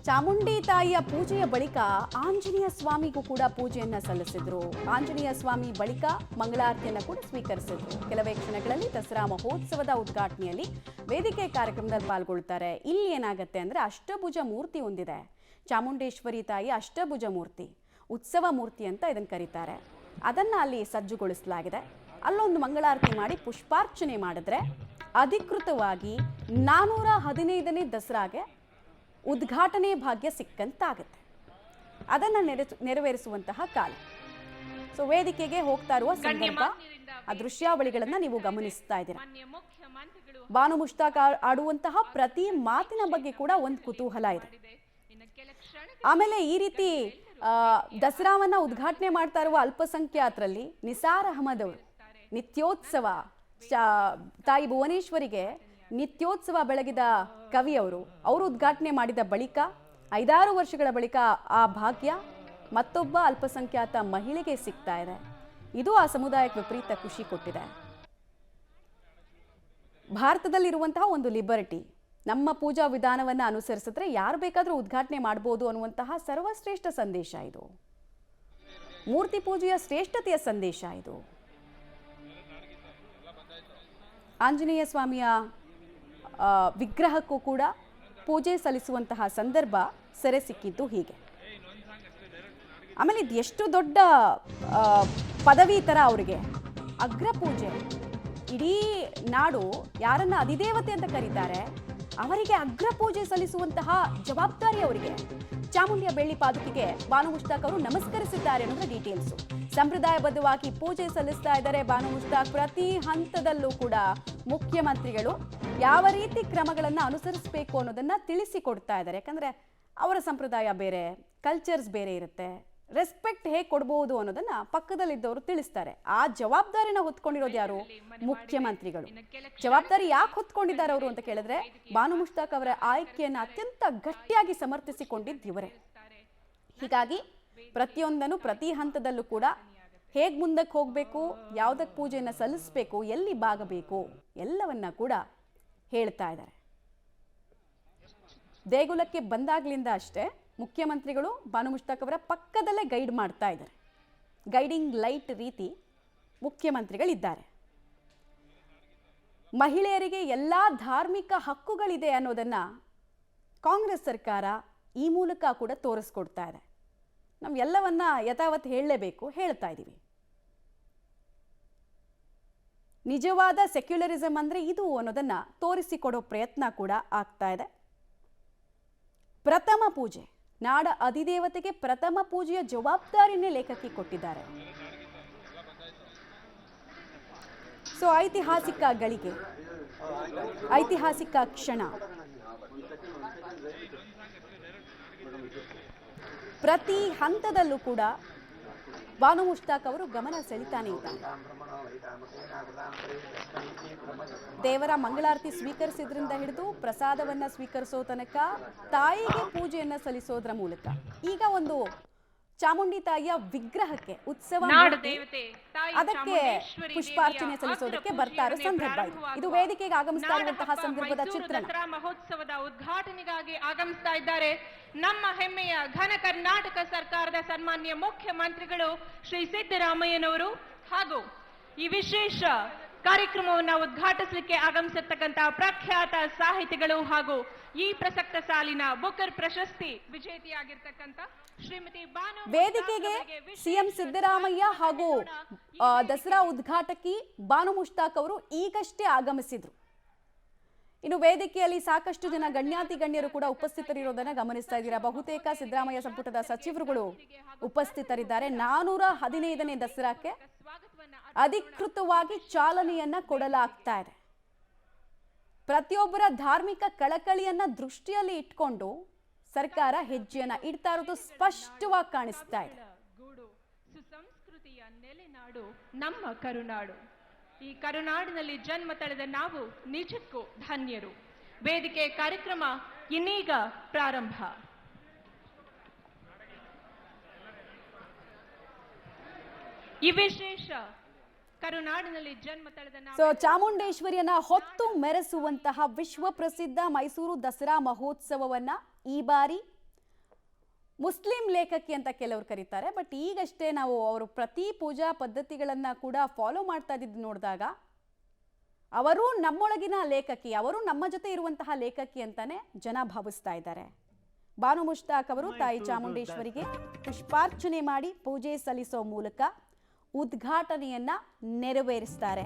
ಚಾಮುಂಡಿ ತಾಯಿಯ ಪೂಜೆಯ ಬಳಿಕ ಆಂಜನೇಯ ಸ್ವಾಮಿಗೂ ಕೂಡ ಪೂಜೆಯನ್ನ ಸಲ್ಲಿಸಿದ್ರು. ಆಂಜನೇಯ ಸ್ವಾಮಿ ಬಳಿಕ ಮಂಗಳಾರತಿಯನ್ನು ಕೂಡ ಸ್ವೀಕರಿಸಿದ್ರು. ಕೆಲವೇ ಕ್ಷಣಗಳಲ್ಲಿ ದಸರಾ ಮಹೋತ್ಸವದ ಉದ್ಘಾಟನೆಯಲ್ಲಿ ವೇದಿಕೆ ಕಾರ್ಯಕ್ರಮದಲ್ಲಿ ಪಾಲ್ಗೊಳ್ತಾರೆ. ಇಲ್ಲಿ ಏನಾಗುತ್ತೆ ಅಂದ್ರೆ ಅಷ್ಟಭುಜ ಮೂರ್ತಿ ಹೊಂದಿದೆ. ಚಾಮುಂಡೇಶ್ವರಿ ತಾಯಿ ಅಷ್ಟಭುಜ ಮೂರ್ತಿ, ಉತ್ಸವ ಮೂರ್ತಿ ಅಂತ ಇದನ್ನು ಕರೀತಾರೆ. ಅದನ್ನ ಅಲ್ಲಿ ಸಜ್ಜುಗೊಳಿಸಲಾಗಿದೆ. ಅಲ್ಲೊಂದು ಮಂಗಳಾರತಿ ಮಾಡಿ ಪುಷ್ಪಾರ್ಚನೆ ಮಾಡಿದ್ರೆ ಅಧಿಕೃತವಾಗಿ 415ನೇ ದಸರಾಗೆ ಉದ್ಘಾಟನೆ ಭಾಗ್ಯ ಸಿಕ್ಕಂತಾಗುತ್ತೆ. ಅದನ್ನು ನೆರವೇರಿಸುವಂತಹ ಕಾಲ. ಸೊ ವೇದಿಕೆಗೆ ಹೋಗ್ತಾ ಇರುವ ಸಂದರ್ಭ, ಆ ದೃಶ್ಯಾವಳಿಗಳನ್ನ ನೀವು ಗಮನಿಸ್ತಾ ಇದ್ದೀರಾ. ಬಾನು ಮುಷ್ತಾಕ್ ಆಡುವಂತಹ ಪ್ರತಿ ಮಾತಿನ ಬಗ್ಗೆ ಕೂಡ ಒಂದು ಕುತೂಹಲ ಇದೆ. ಆಮೇಲೆ ಈ ರೀತಿ ದಸರಾವನ್ನ ಉದ್ಘಾಟನೆ ಮಾಡ್ತಾ ಇರುವ ಅಲ್ಪಸಂಖ್ಯಾತರಲ್ಲಿ ನಿಸಾರ್ ಅಹಮದ್ ಅವರು ನಿತ್ಯೋತ್ಸವ, ತಾಯಿ ಭುವನೇಶ್ವರಿಗೆ ನಿತ್ಯೋತ್ಸವ ಬೆಳಗಿದ ಕವಿಯವರು, ಅವರು ಉದ್ಘಾಟನೆ ಮಾಡಿದ ಬಳಿಕ 5-6 ವರ್ಷಗಳ ಬಳಿಕ ಆ ಭಾಗ್ಯ ಮತ್ತೊಬ್ಬ ಅಲ್ಪಸಂಖ್ಯಾತ ಮಹಿಳೆಗೆ ಸಿಗ್ತಾ ಇದೆ. ಇದು ಆ ಸಮುದಾಯಕ್ಕೆ ವಿಪರೀತ ಖುಷಿ ಕೊಟ್ಟಿದೆ. ಭಾರತದಲ್ಲಿರುವಂತಹ ಒಂದು ಲಿಬರ್ಟಿ, ನಮ್ಮ ಪೂಜಾ ವಿಧಾನವನ್ನು ಅನುಸರಿಸಿದ್ರೆ ಯಾರು ಬೇಕಾದರೂ ಉದ್ಘಾಟನೆ ಮಾಡಬಹುದು ಅನ್ನುವಂತಹ ಸರ್ವಶ್ರೇಷ್ಠ ಸಂದೇಶ ಇದು. ಮೂರ್ತಿ ಪೂಜೆಯ ಶ್ರೇಷ್ಠತೆಯ ಸಂದೇಶ ಇದು. ಆಂಜನೇಯ ಸ್ವಾಮಿಯ ವಿಗ್ರಹಕ್ಕೂ ಕೂಡ ಪೂಜೆ ಸಲ್ಲಿಸುವಂತಹ ಸಂದರ್ಭ ಸೆರೆ ಸಿಕ್ಕಿದ್ದು ಹೀಗೆ. ಆಮೇಲೆ ಇದು ಎಷ್ಟು ದೊಡ್ಡ ಪದವಿ ಥರ ಅವರಿಗೆ ಅಗ್ರ ಪೂಜೆ. ಇಡೀ ನಾಡು ಯಾರನ್ನ ಅಧಿದೇವತೆ ಅಂತ ಕರೀತಾರೆ, ಅವರಿಗೆ ಅಗ್ರ ಪೂಜೆ ಸಲ್ಲಿಸುವಂತಹ ಜವಾಬ್ದಾರಿ ಅವರಿಗೆ. ಚಾಮುಂಡಿಯ ಬೆಳ್ಳಿ ಪಾದುಕೆಗೆ ಬಾನು ಮುಷ್ತಾಕ್ ಅವರು ನಮಸ್ಕರಿಸಿದ್ದಾರೆ ಅನ್ನೋದ್ರ ಡೀಟೇಲ್ಸು. ಸಂಪ್ರದಾಯಬದ್ಧವಾಗಿ ಪೂಜೆ ಸಲ್ಲಿಸ್ತಾ ಇದ್ದಾರೆ ಬಾನು ಮುಷ್ತಾಕ್. ಪ್ರತಿ ಹಂತದಲ್ಲೂ ಕೂಡ ಮುಖ್ಯಮಂತ್ರಿಗಳು ಯಾವ ರೀತಿ ಕ್ರಮಗಳನ್ನು ಅನುಸರಿಸಬೇಕು ಅನ್ನೋದನ್ನ ತಿಳಿಸಿಕೊಡ್ತಾ ಇದ್ದಾರೆ. ಯಾಕಂದ್ರೆ ಅವರ ಸಂಪ್ರದಾಯ ಬೇರೆ, ಕಲ್ಚರ್ಸ್ ಬೇರೆ ಇರುತ್ತೆ. ರೆಸ್ಪೆಕ್ಟ್ ಹೇಗೆ ಕೊಡ್ಬೋದು ಅನ್ನೋದನ್ನ ಪಕ್ಕದಲ್ಲಿದ್ದವರು ತಿಳಿಸ್ತಾರೆ. ಆ ಜವಾಬ್ದಾರಿನ ಹೊತ್ಕೊಂಡಿರೋದು ಯಾರು? ಮುಖ್ಯಮಂತ್ರಿಗಳು. ಜವಾಬ್ದಾರಿ ಯಾಕೆ ಹೊತ್ಕೊಂಡಿದ್ದಾರೆ ಅವರು ಅಂತ ಕೇಳಿದ್ರೆ, ಬಾನು ಮುಷ್ತಾಕ್ ಅವರ ಆಯ್ಕೆಯನ್ನು ಅತ್ಯಂತ ಗಟ್ಟಿಯಾಗಿ ಸಮರ್ಥಿಸಿಕೊಂಡಿದ್ದು ಇವರೇ. ಹೀಗಾಗಿ ಪ್ರತಿಯೊಂದನ್ನು ಪ್ರತಿ ಹಂತದಲ್ಲೂ ಕೂಡ ಹೇಗೆ ಮುಂದಕ್ಕೆ ಹೋಗಬೇಕು, ಯಾವುದಕ್ಕೆ ಪೂಜೆಯನ್ನು ಸಲ್ಲಿಸಬೇಕು, ಎಲ್ಲಿ ಬಾಗಬೇಕು, ಎಲ್ಲವನ್ನ ಕೂಡ ಹೇಳ್ತಾ ಇದ್ದಾರೆ. ದೇಗುಲಕ್ಕೆ ಬಂದಾಗ್ಲಿಂದ ಅಷ್ಟೇ ಮುಖ್ಯಮಂತ್ರಿಗಳು ಬಾನು ಮುಷ್ತಾಕ್ ಅವರ ಪಕ್ಕದಲ್ಲೇ ಗೈಡ್ ಮಾಡ್ತಾ ಇದ್ದಾರೆ. ಗೈಡಿಂಗ್ ಲೈಟ್ ರೀತಿ ಮುಖ್ಯಮಂತ್ರಿಗಳಿದ್ದಾರೆ. ಮಹಿಳೆಯರಿಗೆ ಎಲ್ಲ ಧಾರ್ಮಿಕ ಹಕ್ಕುಗಳಿದೆ ಅನ್ನೋದನ್ನ ಕಾಂಗ್ರೆಸ್ ಸರ್ಕಾರ ಈ ಮೂಲಕ ಕೂಡ ತೋರಿಸ್ಕೊಡ್ತಾ ಇದೆ. ನಾವು ಎಲ್ಲವನ್ನ ಯಥಾವತ್ ಹೇಳಲೇಬೇಕು, ಹೇಳ್ತಾ ಇದ್ದೀವಿ. ನಿಜವಾದ ಸೆಕ್ಯುಲರಿಸಮ್ ಅಂದ್ರೆ ಇದು ಅನ್ನೋದನ್ನ ತೋರಿಸಿಕೊಡೋ ಪ್ರಯತ್ನ ಕೂಡ ಆಗ್ತಾ ಇದೆ. ಪ್ರಥಮ ಪೂಜೆ, ನಾಡ ಅಧಿದೇವತೆಗೆ ಪ್ರಥಮ ಪೂಜೆಯ ಜವಾಬ್ದಾರಿನೇ ಲೇಖಕಿ ಕೊಟ್ಟಿದ್ದಾರೆ. ಸೊ ಐತಿಹಾಸಿಕ ಗಳಿಗೆ, ಐತಿಹಾಸಿಕ ಕ್ಷಣ. ಪ್ರತಿ ಹಂತದಲ್ಲೂ ಕೂಡ ಬಾನು ಮುಷ್ತಾಕ್ ಅವರು ಗಮನ ಸೆಳಿತಾನೆ ಇದ್ದಾರೆ. ದೇವರ ಮಂಗಳಾರತಿ ಸ್ವೀಕರಿಸಿದ್ರಿಂದ ಹಿಡಿದು ಪ್ರಸಾದವನ್ನ ಸ್ವೀಕರಿಸೋ ತನಕ ತಾಯಿಗೆ ಪೂಜೆಯನ್ನ ಸಲ್ಲಿಸೋದ್ರ ಮೂಲಕ ಈಗ ಒಂದು ಚಾಮುಂಡಿ ತಾಯಿಯ ವಿಗ್ರಹಕ್ಕೆ ಉತ್ಸವ, ಅದಕ್ಕೆ ಪುಷ್ಪಾರ್ಚನೆ ಸಲ್ಲಿಸೋದಕ್ಕೆ ಬರ್ತಾ ಇರೋ ಸಂದರ್ಭ ಇದು. ವೇದಿಕೆಗೆ ಆಗಮಿಸ್ತಾ ಇರುವಂತಹ ಸಂದರ್ಭದ ಚಿತ್ರಣ. ಮಹೋತ್ಸವದ ಉದ್ಘಾಟನೆಗಾಗಿ ಆಗಮಿಸ್ತಾ ಇದ್ದಾರೆ ನಮ್ಮ ಹೆಮ್ಮೆಯ ಘನ ಕರ್ನಾಟಕ ಸರ್ಕಾರದ ಸನ್ಮಾನ್ಯ ಮುಖ್ಯಮಂತ್ರಿಗಳು ಶ್ರೀ ಸಿದ್ದರಾಮಯ್ಯನವರು. ಹಾಗೂ ಈ ವಿಶೇಷ ಕಾರ್ಯಕ್ರಮವನ್ನು ಉದ್ಘಾಟಿಸಲಿಕ್ಕೆ ಆಗಮಿಸಿರ್ತಕ್ಕಂತಹ ಪ್ರಖ್ಯಾತ ಸಾಹಿತಿಗಳು ಹಾಗೂ ಈ ಪ್ರಸಕ್ತ ಸಾಲಿನ ಬುಕರ್ ಪ್ರಶಸ್ತಿ ವಿಜೇತೆಯಾಗಿರ್ತಕ್ಕಂಥ ಶ್ರೀಮತಿ ಬಾನು. ವೇದಿಕೆಗೆ ಸಿಎಂ ಸಿದ್ದರಾಮಯ್ಯ ಹಾಗೂ ದಸರಾ ಉದ್ಘಾಟಕಿ ಬಾನು ಮುಷ್ತಾಕ್ ಅವರು ಈಗಷ್ಟೇ ಆಗಮಿಸಿದ್ರು. ಇನ್ನು ವೇದಿಕೆಯಲ್ಲಿ ಸಾಕಷ್ಟು ಜನ ಗಣ್ಯಾತಿ ಗಣ್ಯರು ಕೂಡ ಉಪಸ್ಥಿತರಿರೋದನ್ನ ಗಮನಿಸ್ತಾ ಇದ್ದೀರಾ. ಬಹುತೇಕ ಸಿದ್ದರಾಮಯ್ಯ ಸಂಪುಟದ ಸಚಿವರುಗಳು ಉಪಸ್ಥಿತರಿದ್ದಾರೆ. 415ನೇ ದಸರಾಕ್ಕೆ ಅಧಿಕೃತವಾಗಿ ಚಾಲನೆಯನ್ನ ಕೊಡಲಾಗ್ತಾ ಇದೆ. ಪ್ರತಿಯೊಬ್ಬರ ಧಾರ್ಮಿಕ ಕಳಕಳಿಯನ್ನ ದೃಷ್ಟಿಯಲ್ಲಿ ಇಟ್ಕೊಂಡು ಸರ್ಕಾರ ಹೆಜ್ಜೆಯನ್ನ ಇಡ್ತಾ ಇರೋದು ಸ್ಪಷ್ಟವಾಗಿ ಕಾಣಿಸ್ತಾ ಇದೆ. ಸುಸಂಸ್ಕೃತಿಯ ನೆಲೆನಾಡು ನಮ್ಮ ಕರುನಾಡು. ಈ ಕರುನಾಡಿನಲ್ಲಿ ಜನ್ಮ ತಳೆದ ನಾವು ನಿಜಕ್ಕೂ ಧನ್ಯರು. ವೇದಿಕೆ ಕಾರ್ಯಕ್ರಮ ಇನ್ನೀಗ ಪ್ರಾರಂಭ. ಈ ವಿಶೇಷ ಕರುನಾಡಿನಲ್ಲಿ ಜನ್ಮ ತಳೆದ ಚಾಮುಂಡೇಶ್ವರಿಯನ್ನ ಹೊತ್ತು ಮೆರೆಸುವಂತಹ ವಿಶ್ವ ಪ್ರಸಿದ್ಧ ಮೈಸೂರು ದಸರಾ ಮಹೋತ್ಸವವನ್ನ ಈ ಬಾರಿ ಮುಸ್ಲಿಂ ಲೇಖಕಿ ಅಂತ ಕೆಲವರು ಕರೀತಾರೆ. ಬಟ್ ಈಗಷ್ಟೇ ನಾವು ಅವರು ಪ್ರತಿ ಪೂಜಾ ಪದ್ಧತಿಗಳನ್ನ ಕೂಡ ಫಾಲೋ ಮಾಡ್ತಾ ಇದ್ದಿದ್ದು ನೋಡಿದಾಗ ಅವರು ನಮ್ಮೊಳಗಿನ ಲೇಖಕಿ, ಅವರು ನಮ್ಮ ಜೊತೆ ಇರುವಂತಹ ಲೇಖಕಿ ಅಂತಾನೆ ಜನ ಭಾವಿಸ್ತಾ ಇದ್ದಾರೆ. ಬಾನು ಮುಷ್ತಾಕ್ ಅವರು ತಾಯಿ ಚಾಮುಂಡೇಶ್ವರಿಗೆ ಪುಷ್ಪಾರ್ಚನೆ ಮಾಡಿ ಪೂಜೆ ಸಲ್ಲಿಸೋ ಮೂಲಕ ಉದ್ಘಾಟನೆಯನ್ನ ನೆರವೇರಿಸ್ತಾರೆ.